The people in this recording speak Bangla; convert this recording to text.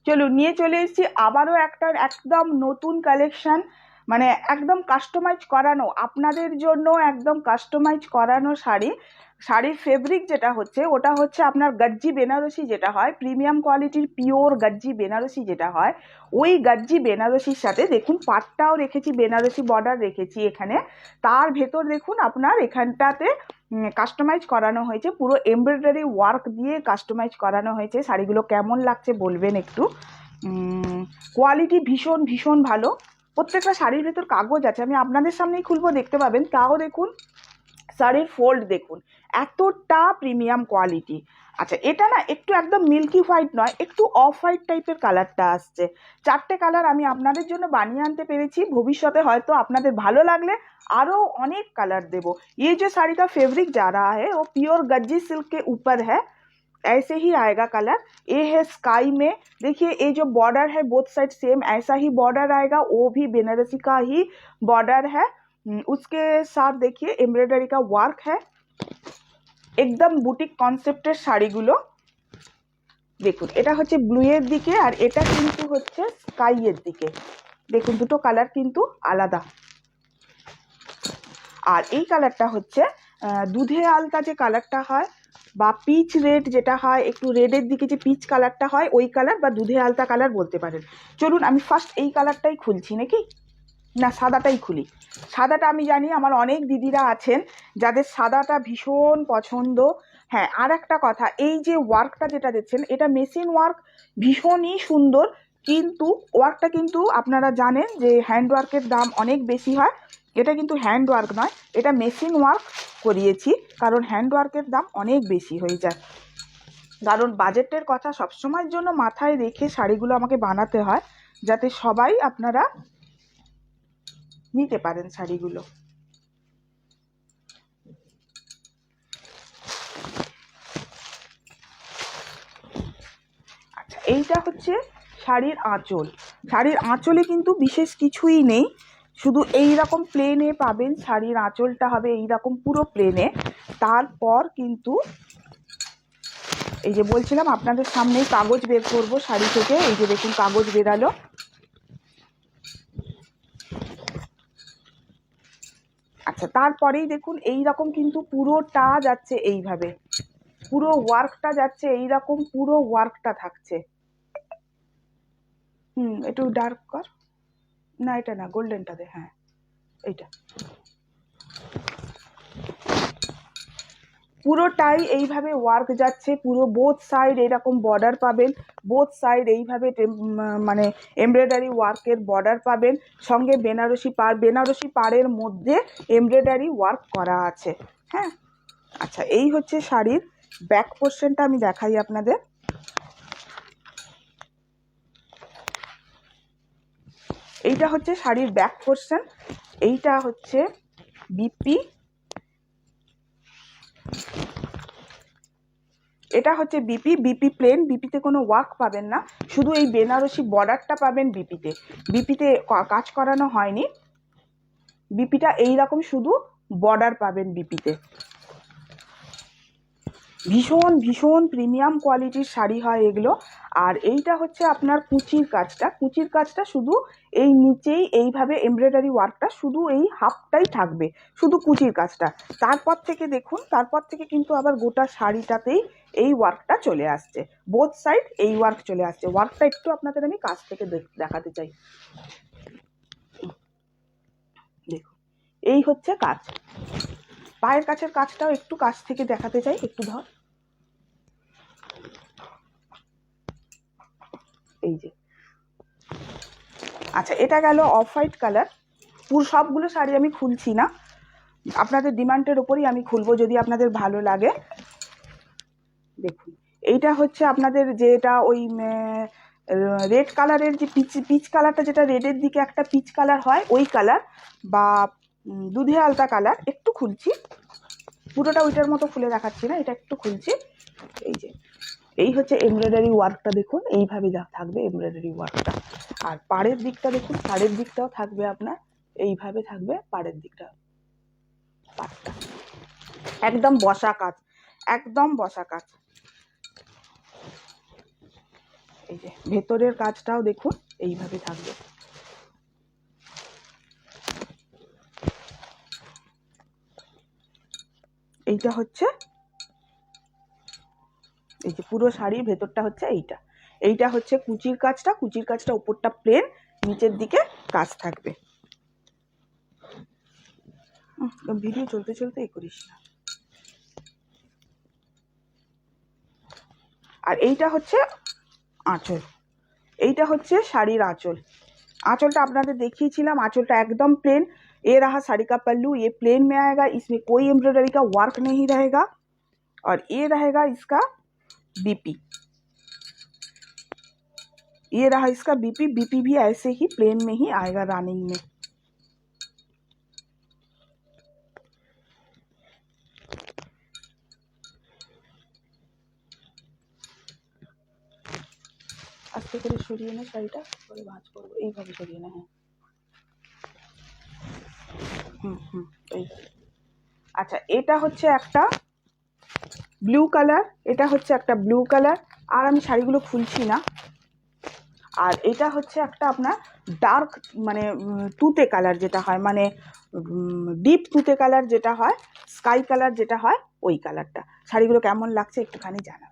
চলুন নিয়ে চলে এসেছি আবারও একটা একদম নতুন কালেকশন, মানে একদম কাস্টমাইজ করানো, আপনাদের জন্য একদম কাস্টমাইজ করানো শাড়ি। শাড়ির ফেব্রিক যেটা হচ্ছে ওটা হচ্ছে আপনার গজ্জি বেনারসি, যেটা হয় প্রিমিয়াম কোয়ালিটির পিওর গজ্জি বেনারসি যেটা হয়, ওই গজ্জি বেনারসির সাথে দেখুন পাটটাও রেখেছি, বেনারসি বর্ডার রেখেছি এখানে। তার ভেতর দেখুন আপনার এখানটাতে কাস্টমাইজ করানো হয়েছে, পুরো এমব্রয়ডারি ওয়ার্ক দিয়ে কাস্টমাইজ করানো হয়েছে। শাড়িগুলো কেমন লাগছে বলবেন একটু। কোয়ালিটি ভীষণ ভীষণ ভালো। প্রত্যেকটা শাড়ির ভেতর কাগজ আছে, আমি আপনাদের সামনেই খুলবো, দেখতে পাবেন। তাও দেখুন শাড়ির ফোল্ড দেখুন, এতটা প্রিমিয়াম কোয়ালিটি। আচ্ছা, এটা না একটু একদম মিল্কি হোয়াইট নয়, একটু অফ হোয়াইট টাইপের কালারটা আসছে। চারটে কালার আমি আপনাদের জন্য বানিয়ে আনতে পেরেছি, ভবিষ্যতে হয়তো আপনাদের ভালো লাগলে আরও অনেক कलर देवो। ये जो साड़ी का फैब्रिक जा रहा है वो प्योर गज्जी सिल्क के ऊपर है, ऐसे ही आएगा कलर। ये है स्काई में, देखिए ये जो बॉर्डर है बोथ साइड सेम ऐसा ही बॉर्डर आएगा, वो भी बेनारसी का ही बॉर्डर है। उसके साथ देखिए एम्ब्रॉयडरी का वर्क है, एकदम बुटीक कॉन्सेप्टेर শাড়িগুলো দেখুন। এটা হচ্ছে ব্লু এর দিকে আর এটা কিন্তু হচ্ছে স্কাই এর দিকে, দেখুন দুটো কালার কিন্তু আলাদা। আর এই কালারটা হচ্ছে দুধে আলতা যে কালারটা হয় বা পিচ রেড যেটা হয়, একটু রেডের দিকে যে পিচ কালারটা হয় ওই কালার বা দুধে আলতা কালার বলতে পারেন। চলুন আমি ফার্স্ট এই কালারটাই খুলছি, নাকি না সাদাটাই খুলি। সাদাটা আমি জানি আমার অনেক দিদিরা আছেন যাদের সাদাটা ভীষণ পছন্দ। হ্যাঁ, আর একটা কথা, এই যে ওয়ার্কটা যেটা দেখছেন এটা মেশিন ওয়ার্ক, ভীষণই সুন্দর, কিন্তু ওয়ার্কটা কিন্তু আপনারা জানেন যে হ্যান্ড ওয়ার্কের দাম অনেক বেশি হয়। এটা কিন্তু হ্যান্ড ওয়ার্ক নয়, এটা মেশিন ওয়ার্ক করিয়েছি, কারণ হ্যান্ড ওয়ার্কের দাম অনেক বেশি হয়ে যায়। কারণ বাজেটের কথা সবসময়ের জন্য মাথায় রেখে শাড়িগুলো আমাকে বানাতে হয়, যাতে সবাই আপনারা নিতে পারেন শাড়িগুলো। আচ্ছা, এইটা হচ্ছে শাড়ির আঁচল। শাড়ির আঁচলে কিন্তু বিশেষ কিছুই নেই, শুধু এই রকম প্লেনে পাবেন, শাড়ির আঁচলটা হবে এই রকম পুরো প্লেনে। তারপর কিন্তু এই যে বলছিলাম আপনাদের সামনেই কাগজ বের করব শাড়ি থেকে, এই যে দেখুন কাগজ বেরালো। আচ্ছা, তারপরেই দেখুন এই রকম কিন্তু পুরোটা যাচ্ছে এইভাবে, পুরো ওয়ার্কটা যাচ্ছে এইরকম, পুরো ওয়ার্কটা থাকছে। একটু ডার্ক কর, না এটা না, গোল্ডেনটা দে, হ্যাঁ এইটা। পুরোটাই এইভাবে ওয়ার্ক যাচ্ছে, পুরো বোথ সাইড এরকম বর্ডার পাবেন, বোথ সাইড এইভাবে মানে এমব্রয়ডারি ওয়ার্কের বর্ডার পাবেন, সঙ্গে বেনারসি পাড়, বেনারসি পাড়ের মধ্যে এমব্রয়ডারি ওয়ার্ক করা আছে। হ্যাঁ, আচ্ছা এই হচ্ছে শাড়ির ব্যাক পোর্শনটা, আমি দেখাই আপনাদের। এইটা হচ্ছে শাড়ির ব্যাক পোর্শন, এইটা হচ্ছে বিপি, এটা হচ্ছে বিপি। বিপি প্লেন, বিপিতে কোনো ওয়ার্ক পাবেন না, শুধু এই বেনারসি বর্ডারটা পাবেন বিপিতে। বিপিতে কাজ করানো হয়নি, বিপিটা এইরকম শুধু বর্ডার পাবেন বিপিতে। ভীষণ ভীষণ প্রিমিয়াম কোয়ালিটির শাড়ি হয় এগুলো। আর এইটা হচ্ছে আপনার কুচির কাজটা, কুচির কাজটা শুধু এই নিচেই এইভাবে এমব্রয়ডারি ওয়ার্কটা শুধু এই হাফটাই থাকবে, শুধু কুচির কাজটা। তারপর থেকে দেখুন, তারপর থেকে কিন্তু আবার গোটা শাড়িটাতেই এই ওয়ার্কটা চলে আসছে, বোথ সাইড এই ওয়ার্ক চলে আসছে। ওয়ার্কটা একটু আপনাদের আমি কাছ থেকে দেখাতে চাই, দেখুন এই হচ্ছে কাজ। পায়ের কাছের কাজটাও একটু কাছ থেকে দেখাতে চাই, একটু ধর, এই যে। আচ্ছা, এটা গেল অফ হোয়াইট কালার। পুরো সবগুলো শাড়ি আমি খুলছি না, আপনাদের ডিমান্ডের ওপরই আমি খুলবো যদি আপনাদের ভালো লাগে। দেখুন এইটা হচ্ছে আপনাদের যেটা ওই রেড কালারের যে পিচ কালারটা, যেটা রেডের দিকে একটা পিচ কালার হয় ওই কালার, বা দুধে আলতা কালার। একটু খুলছি, পুরোটা ওইটার মতো খুলে দেখাচ্ছি না, এটা একটু খুলছি। এই যে এই হচ্ছে এমব্রয়ডারি ওয়ার্কটা, দেখুন এইভাবে থাকবে এমব্রয়ডারি ওয়ার্কটা। আর পাড়ের দিকটা দেখুন, পাড়ের দিকটাও থাকবে আপনার এইভাবে থাকবে পাড়ের দিকটা, পাড়টা একদম বসা কাজ, একদম বসা কাজ। এই যে ভেতরের কাজটাও দেখুন এইভাবে থাকবে। এইটা হচ্ছে এই যে পুরো শাড়ির ভেতরটা হচ্ছে এইটা হচ্ছে কুচির কাজটা উপরটা প্লেন, নিচের দিকে কাজ থাকবে। ভিডিও চলতে চলতে এই করিস না। আর এইটা হচ্ছে আঁচল, এইটা হচ্ছে শাড়ির আঁচল। आंचलটা আপনাদের দেখিয়েছিলাম, आंचलটা एकदम प्लेन। ये रहा साड़ी का पल्लू, ये प्लेन में आएगा, इसमें कोई एम्ब्रॉयडरी का वर्क नहीं रहेगा। और ये रहेगा इसका बीपी, ये रहा इसका बीपी। बीपी भी ऐसे ही प्लेन में ही आएगा रनिंग में। আস্তে করে সরিয়ে নে শাড়িটা, পরে ভাঁজ করবো। এইভাবে সরিয়ে নে, হ্যাঁ এইভাবে। আচ্ছা, এটা হচ্ছে একটা ব্লু কালার, এটা হচ্ছে একটা ব্লু কালার। আর আমি শাড়িগুলো খুলছি না। আর এটা হচ্ছে একটা আপনার ডার্ক মানে তুতে কালার যেটা হয়, মানে ডিপ তুতে কালার যেটা হয়, স্কাই কালার যেটা হয়, ওই কালারটা। শাড়িগুলো কেমন লাগছে একটুখানি জানাবেন।